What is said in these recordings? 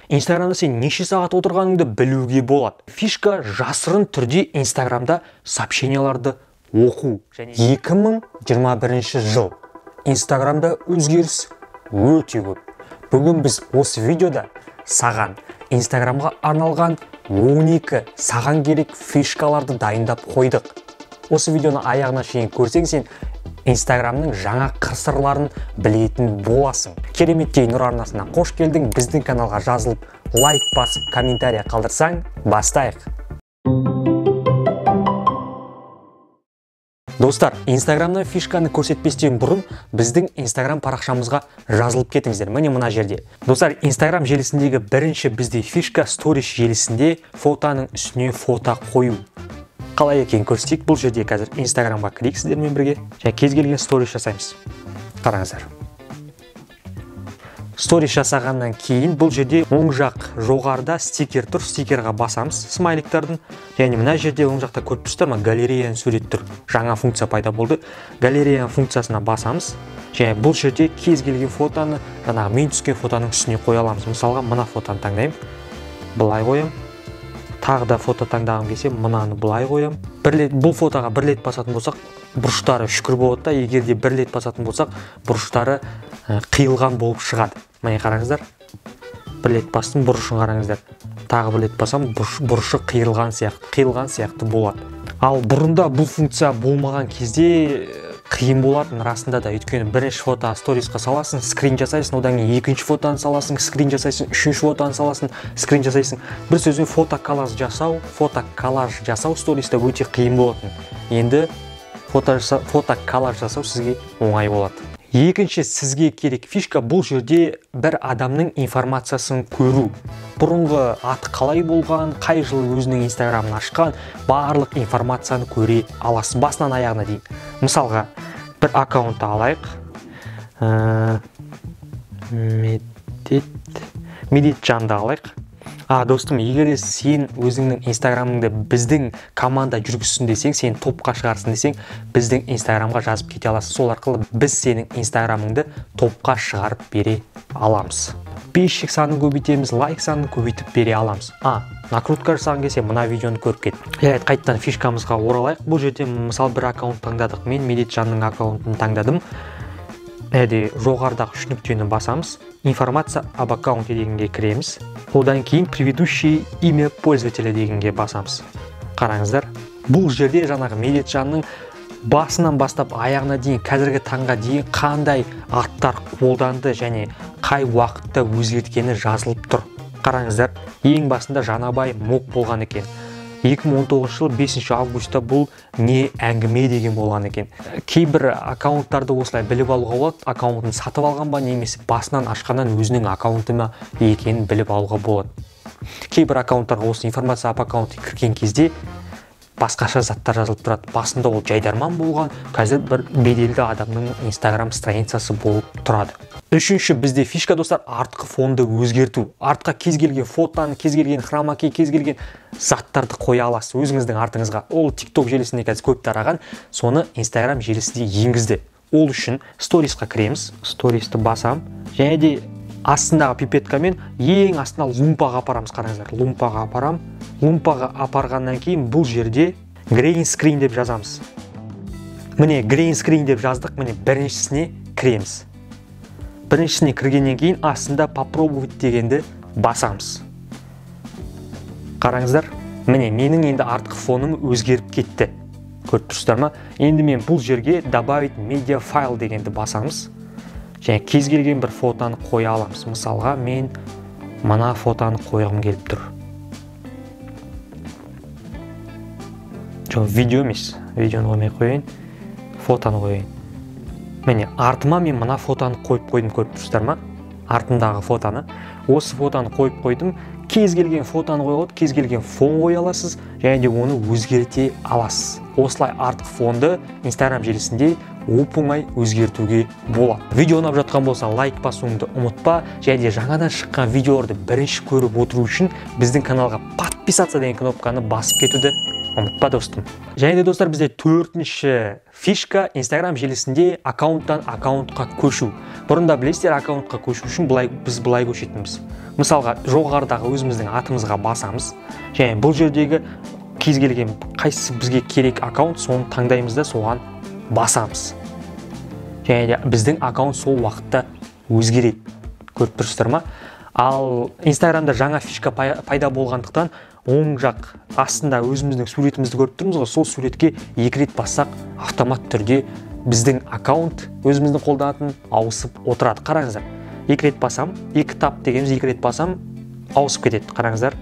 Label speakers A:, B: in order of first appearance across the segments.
A: Инстаграмда сен неше сағат отырғаныңды білуге болады. Фишка жасырын түрде Инстаграмда сообщенияларды оқу. 2021 жыл. Инстаграмда өзгеріс өте көп. Бүгін біз осы видеода саған Инстаграмға арналған 12 саған керек фишкаларды дайындап қойдық. Осы видеоны аяғына шейін көрсең, сен Инстаграмның жаңа қыр-сырларын білетін боласың. Кереметтей Нұр арнасына қош келдің. Біздің каналға жазылып, лайк басып, комментария қалдырсаң, бастайық. Достар, Инстаграмнан фишканы көрсетпестен бұрын біздің Инстаграм парақшамызға жазылып кетіңіздер. Міне мына жерде. Достар, Инстаграм желісіндегі бірінші бізде фишка сторис желісінде фотоның үстіне фото қою. Қалай екен көрсетейік. Бұл жерде қазір Инстаграмға кірейік сіздермен бірге. Және кез келген сторис жасаймыз. Қараңыздар. Сторис жасағаннан кейін бұл жерде оң жақ жоғарыда стикер тұр. Стикерға басамыз смайликтердің. Және мына жерде оң жақта көріп тұрсыздар ма, галереяның сурет тұр. Жаңа функция пайда болды. Галереяның функциясына басамыз. Және бұл жерде кез келген фотоны, жаңағы мен түскен фотоның үстіне қоя аламыз. Мысалға мына фотоны таңдаймын. Былай қоям. Тағы да фото таңдағым келсе, мынаны былай қоям. Бұл фотоға бір рет басатын болсақ, бұрыштары үшкір болады. Егер де бір рет басатын болсақ, бұрыштары қиылған болып шығады. Міне қараңыздар. Бір рет бастым, бұрышын қараңыздар. Тағы бір рет басам, бұрышы қиылған сияқты болады. Ал бұрында бұл функция болмаған кезде қиын болатын расында да. Өйткені бірінші фото сторисқа саласың, скрин жасайсың, одан кейін екінші фотоны саласың, скрин жасайсың, үшінші фотоны саласың, скрин жасайсың. Бір сөзбен фотоколлаж жасау сториста өте қиын болатын. Енді фотоколлаж жасау сізге оңай болады. Екінші сізге керек фишка бұл жерде бір адамның информациясын көру. Бұрынғы аты қалай болған, қай жылы өзінің Инстаграмын ашқан, барлық информацияны көре аласыз басынан аяғына дейін. Мысалға, бір аккаунтты алайық. Медетжанды алайық. Достым, егер сен өзіңнің Инстаграмыңды біздің команда жүргізсін десең, сен топқа шығарсын десең, біздің Инстаграмға жазып кете аласың. Сол арқылы біз сенің Инстаграмыңды топқа шығарып бере аламыз. Подписчик санын көбейтеміз, лайк санын көбейтіп бере аламыз. Накрутка жасаған келсе, мына видеоны көріп кет. Қайттан фишкамызға оралайық. Бұл жерде мысал бір аккаунт таңдадық. Мен Медетжанның аккаунтын таңдадым. Жоғарыдағы үш нүктені басамыз. Информация об аккаунте дегенге кіреміз. Одан кейін предыдущий имя пользователя дегенге басамыз. Қараңыздар. Бұл жерде жаңағы Медетжанның басынан бастап аяғына дейін, қазіргі таңға дейін қандай аттар қолданды және қай уақытта өзгерткені жазылып тұр. Қараңыздар. Ең басында Жанабай Мок болған екен. 2019 жыл 5 августта бұл не әңгіме деген болған екен. Кейбір аккаунттарды осылай біліп алуға болады. Аккаунтын сатып алған ба немесе басынан ашқаннан өзінің аккаунты ма екенін біліп алуға болады. Кейбір аккаунттарға осы информация ап аккаунты кірген кезде басқаша заттар жазылып тұрады. Басында ол жайдарман болған, қазір бір беделді адамның Инстаграм страницасы болып тұрады. Үшінші бізде фишка, достар, артқы фонды өзгерту. Артқа кез келген фотоны, кез келген хромакей, кез келген заттарды қоя аласыз өзіңіздің артыңызға. Ол TikTok желісінде қазір көп тараған, соны Инстаграм желісінде енгізді. Ол үшін сторисқа кіреміз, стористі басам, және де астындағы пипеткамен ең астына лумпаға апарамыз. Қараңыздар, лумпаға апарам. Лумпаға апарғаннан кейін бұл жерде green screen деп жазамыз. Міне green screen деп жаздық. Міне біріншісіне кіреміз. Біріншісіне кіргеннен кейін астында попробовать дегенді басамыз. Қараңыздар, міне менің енді артқы фоным өзгеріп кетті. Көріп тұрсыздар ма? Енді мен бұл жерге добавить media file дегенді басамыз. Және кез келген бір фотоны қоя аламыз. Мысалға, мен мына фотоны қойғым келіп тұр. Видео емес, видеоны қоймай қойын, фотоны қойын. Міне, артыма мен мына фотоны қойып қойдым, көріп тұрсыздар ма? Артындағы фотоны. Осы фотоны қойып қойдым. Кез келген фотоны қойылады, кез келген фон қоя аласыз, және де оны өзгерте аласыз. Осылай артқы фонды Инстаграм желісінде оп-оңай өзгертуге болады. Видео ұнап жатқан болса, лайк басуыңды ұмытпа, және де жаңадан шыққан видеоларды бірінші көріп отыру үшін біздің каналға подписаться деген кнопканы басып кетуді ұмытпа достым. Және де достар, бізде 4-ші фишка Instagram желісінде аккаунттан аккаунтқа көшу. Бұрында білесіздер, аккаунтқа көшу үшін біз былай көшетінбіз. Мысалға, жоғарыдағы өзіміздің атымызға басамыз. Және бұл жердегі кез келген қайсысы бізге керек аккаунт, соны таңдаймыз да соған басамыз. Және де біздің аккаунт сол уақытта өзгереді. Көріп тұрсыздар ма? Ал Instagramда жаңа фишка пайда болғандықтан оң жақ астында өзіміздің суретімізді көріп тұрмыз ғой, сол суретке 2 рет бассақ автомат түрде біздің аккаунт өзіміздің қолданатын ауысып отырады. Қараңыздар, 2 рет басам, 2 тап дегеніміз 2 рет басам ауысып кетеді. Қараңыздар,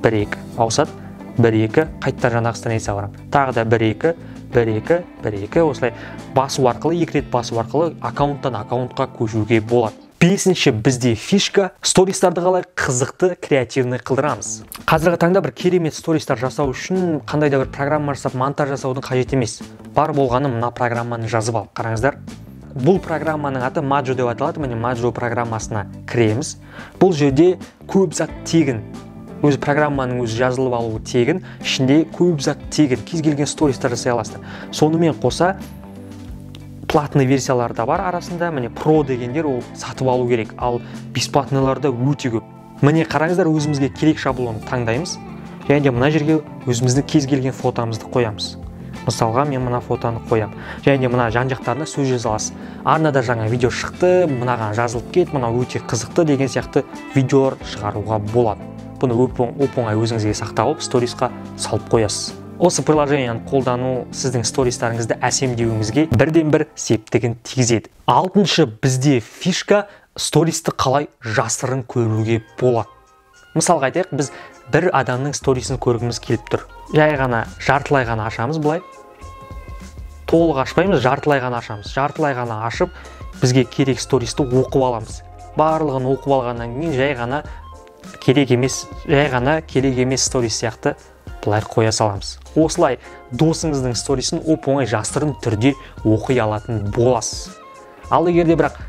A: 1-2 ауысады, 1-2 қайта жаңағы страницаға барам. Тағы да 1-2 1-2 осылай басу арқылы, 2 рет басу арқылы аккаунттан аккаунтқа көшуге болады. 5-ші бізде фишка стористарды қалай қызықты, креативный қылдырамыз. Қазіргі таңда бір керемет стористар жасау үшін қандай да бір программа жасап, монтаж жасаудың қажет емес. Бар болғаны мына программаны жазып ал. Қараңыздар. Бұл программаның аты Majo деп аталады. Міне Majo программасына кіреміз. Бұл жерде көп зат тегін. Өз программаның өзі жазылып алуы тегін, ішінде көп зат тегін. Кез келген стористар жасай аласыздар. Сонымен қоса платный версиялар да бар арасында. Міне Pro дегендер ол сатып алу керек, ал бесплатныйларда өте көп. Міне қараңыздар, өзімізге керек шаблонды таңдаймыз. Және де мына жерге өзіміздің кез келген фотомызды қоямыз. Мысалға, мен мына фотоны қоям. Және де мына жан-жақтарына сөз жаза аласыз. Арнада жаңа видео шықты, мынаған жазылып кет, мынау өте қызықты деген сияқты видеолар шығаруға болады. Бұны оп-оңай өзіңізге сақтап алып, сторисқа салып қоясыз. Осы приложенияны қолдану сіздің стористарыңызды әсемдеуіңізге бірден-бір септігін тигізеді. 6-шы бізде фишка стористі қалай жасырын көруге болады. Мысалға айтайық, біз бір адамның сторисін көргіміз келіп тұр. Жай ғана жартылай ғана ашамыз былай. Толық ашпаймыз, жартылай ғана ашамыз. Жартылай ғана ашып, бізге керек стористі оқып аламыз. Барлығын оқып алғаннан кейін жай ғана керек емес сторис сияқты былай қоя саламыз. Осылай досыңыздың сторисін оп-оңай жасырын түрде оқи алатын боласыз. Ал егер де бірақ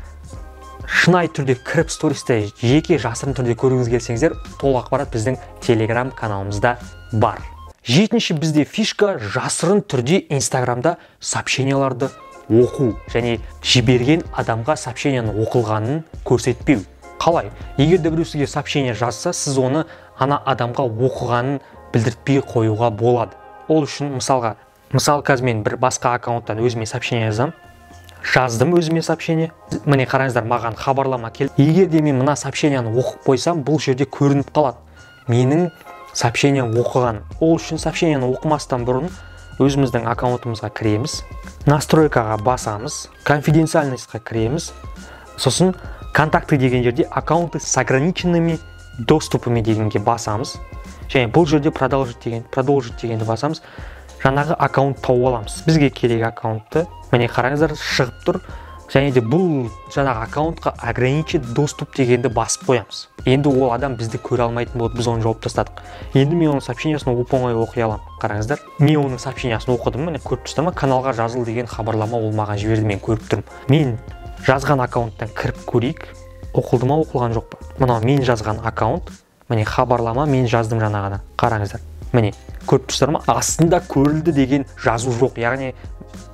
A: шынайы түрде кіріп стористі жеке жасырын түрде көргіңіз келсеңіздер, толық ақпарат біздің Telegram каналымызда бар. 7-ші бізде фишка жасырын түрде Instagramда сообщенияларды оқу және жіберген адамға сообщенияны оқылғанын көрсетпеу. Қалай? Егер де біреу сізге сообщение жазса, сіз оны ана адамға оқығанын білдіртпей қоюға болады. Ол үшін мысалы қазір мен бір басқа аккаунттан өзіме сообщение жаздым өзіме сообщение. Міне қараңыздар, маған хабарлама келді. Егер де мен мына сообщениені оқып қойсам, бұл жерде көрініп қалады менің сообщение оқыған. Ол үшін сообщениені оқымастан бұрын өзіміздің аккаунтымызға кіреміз, настройкаға басамыз, конфиденциальностьқа кіреміз, сосын контакты деген жерде аккаунты с ограниченными доступами дегенге басамыз. Және бұл жерде продолжить дегенді басамыз. Жаңағы аккаунт тауып аламыз. Бізге керек аккаунтты, міне қараңыздар, шығып тұр. Және де бұл жаңағы аккаунтқа ограничен доступ дегенді басып қоямыз. Енді ол адам бізді көре алмайтын болды, біз оны жауып тастадық. Енді мен оның сообщениясын оп-оңай оқи аламын. Қараңыздар, мен оның сообщениясын оқыдым, міне көріп тұрсыздар ма, каналға жазыл деген хабарлама ол маған жіберді, мен көріп тұрмын. Мен жазған аккаунттан кіріп көрейік, оқылды ма, оқылған жоқ па? Мынау мен жазған аккаунт, міне хабарлама, мен жаздым жаңағыдан. Қараңыздар, міне көріп тұрсыздар ма, астында көрілді деген жазу жоқ. Яғни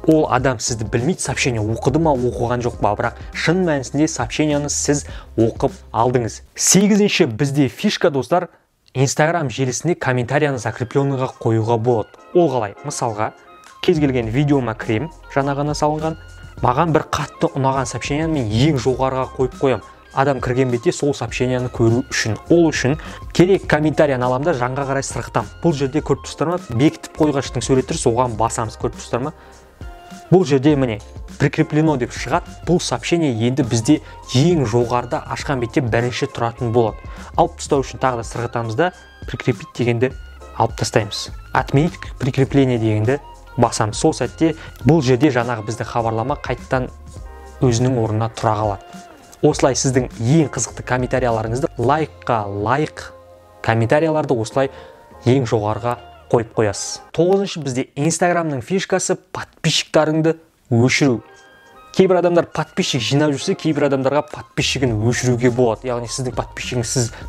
A: ол адам сізді білмейді, сообщение оқыды ма, оқыған жоқ па, бірақ шын мәнісінде сообщенияны сіз оқып алдыңыз. 8-ші бізде фишка, достар, Instagram желісіне комментарияны закрепленныйға қоюға болады. Ол қалай? Мысалға, кез келген видеома кірем, жаңа ғана салынған, маған бір қатты ұнаған сообщенияны мен ең жоғарыға қойып қоям. Адам кірген бетте сол сообщенияны көру үшін. Ол үшін керек комментарияны аламын да жанға қарай сырғытам. Бұл жерде көріп тұрсыздар ма, бекітіп қойғаштың суреттер, соған басамыз, көріп тұрсыздар ма? Бұл жерде міне прикреплено деп шығады. Бұл сообщение енді бізде ең жоғарыда ашқан бетте бірінші тұратын болады. Алып тастау үшін тағы да сырғытамыз да прикрепить дегенді алып тастаймыз. Отменить прикрепление дегенді басамыз. Сол сәтте бұл жерде жаңағы бізді хабарлама қайттан өзінің орнына тұра қалады. Осылай сіздің ең қызықты комментарияларыңызды лайкқа лайк комментарияларды осылай ең жоғарыға қойып қоясыз. 9-ші бізде Instagramның фишкасы подписчиктарыңды өшіру. Кейбір адамдар подписчик жинап жүрсе, кейбір адамдарға подписчигін өшіруге болады. Яғни сіздің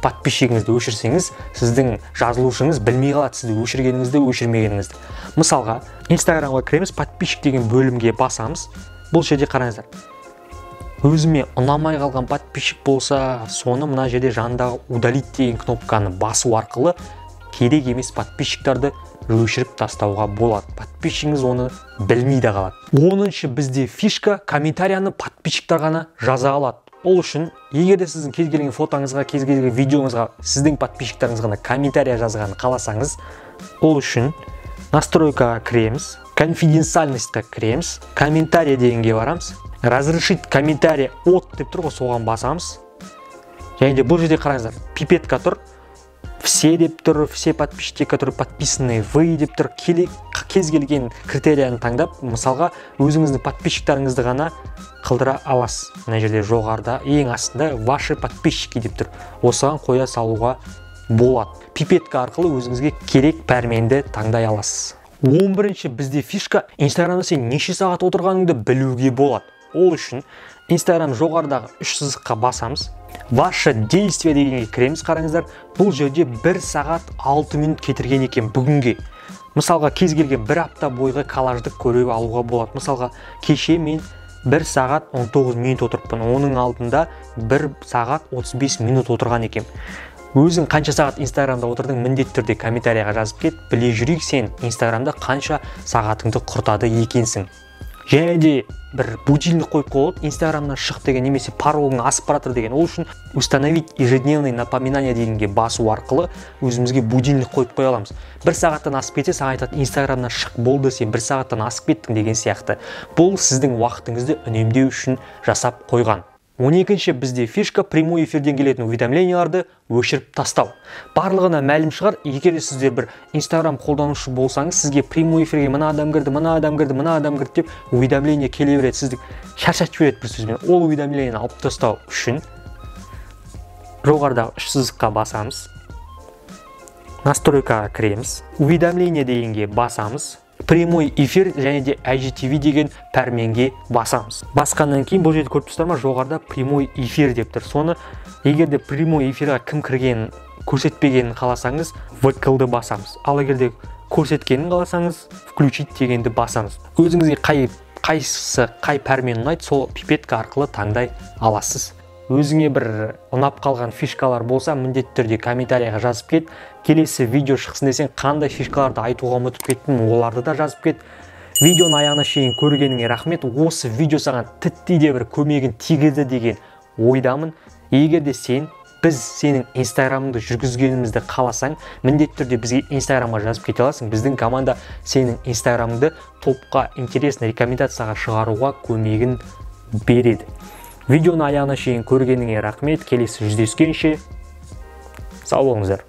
A: подписчигіңізді өшірсеңіз, сіздің жазылушыңыз білмей қалады сізді өшіргеніңізді, өшірмегеніңізді. Мысалға, Инстаграмға кіреміз, подписчик деген бөлімге басамыз. Бұл жерде қараңыздар. Өзіме ұнамай қалған подписчик болса, соны мына жерде жанындағы удалить деген кнопканы басу арқылы керек емес подписчиктарды өшіріп тастауға болады. Подписчигіңіз оны білмей де қалады. 10-шы бізде фишка, комментарияны подписчиктар ғана жаза алады. Ол үшін, егер де сіздің кез келген фотоңызға, кез келген видеоңызға сіздің подписчиктарыңыз ғана комментария жазғанын қаласаңыз, ол үшін настройкаға кіреміз, конфиденциальностьқа кіреміз, комментария дегенге барамыз, разрешить комментарий от деп тұр ғой, соған басамыз. Және де бұл жерде қараңыздар, пипетка тұр. Все деп тұр, все подписчики, которые подписаны вы деп тұр. Кез келген критерияны таңдап, мысалға өзіңіздің подписчиктарыңызды ғана қылдыра аласыз. Мына жерде жоғарыда ең астында ваши подписчики деп тұр. Осыған қоя салуға болады. Пипетка арқылы өзіңізге керек пәрменді таңдай аласыз. 11-ші бізде фишка, Инстаграмда сен неше сағат отырғаныңды білуге болады. Ол үшін Инстаграм жоғарыдағы 3 сызыққа басамыз. Ваше действие дегенге кіреміз, қараңыздар. Бұл жерде 1 сағат 6 минут кетірген екен бүгінге. Мысалға, кез келген бір апта бойғы коллажды көре алуға болады. Мысалға, кеше мен 1 сағат 19 минут отырыппын. Оның алдында 1 сағат 35 минут отырған екен. Өзің қанша сағат Инстаграмда отырдың, міндетті түрде комментарияға жазып кет, біле жүрейік сен Инстаграмда қанша сағатыңды құртады екенсің. Және де бір будильник қойып қойып, Инстаграмнан шық деген, немесе паролың асып баратыр деген. Ол үшін установить ежедневные напоминания дегенге басу арқылы өзімізге будильник қойып қоя аламыз. 1 сағаттан асып кетсе, саған айтады, Инстаграмнан шық, болды, сен 1 сағаттан асып кеттің деген сияқты. Бұл сіздің уақытыңызды үнемдеу үшін жасап қойған. 12-ші бізде фишка, прямой эфирден келетін уведомленияларды өшіріп тастау. Барлығына мәлім шығар, егер сіздер бір Инстаграм қолданушы болсаңыз, сізге прямой эфирге мына адам кірді, мына адам кірді, мына адам кірді деп уведомление келе береді, сізді шаршатып жібереді бір сөзбен. Ол уведомлениені алып тастау үшін жоғарыдағы 3 сызыққа басамыз. Настройкаға кіреміз. Уведомление дегенге басамыз. Прямой эфир және де IGTV деген пәрменге басамыз. Басқаннан кейін бұл жерде көріп тұрсыздар ма, жоғарыда прямой эфир деп тұр. Соны егер де прямой эфирға кім кіргенін көрсетпегенін қаласаңыз, вкл-ды басамыз. Ал егер де көрсеткенін қаласаңыз, включить дегенді басамыз. Өзіңізге қай пәрмен ұнайды, сол пипетка арқылы таңдай аласыз. Өзіңе бір ұнап қалған фишкалар болса, міндетті түрде комментарияға жазып кет. Келесі видео шықсын десең, қандай фишкаларды айтуға ұмытып кеттің, оларды да жазып кет. Видеоны аяғына шейін көргеніңе рахмет. Осы видео саған тіттей де бір көмегін тигізді деген ойдамын. Егер де біз сенің Инстаграмыңды жүргізгенімізді қаласаң, міндетті түрде бізге Инстаграмға жазып кете аласың. Біздің команда сенің Инстаграмыңды топқа интересный рекомендацияға шығаруға көмегін береді. Видеоны аяғына шейін көргеніңе рахмет. Келесі жүздескенше сау болыңыздар.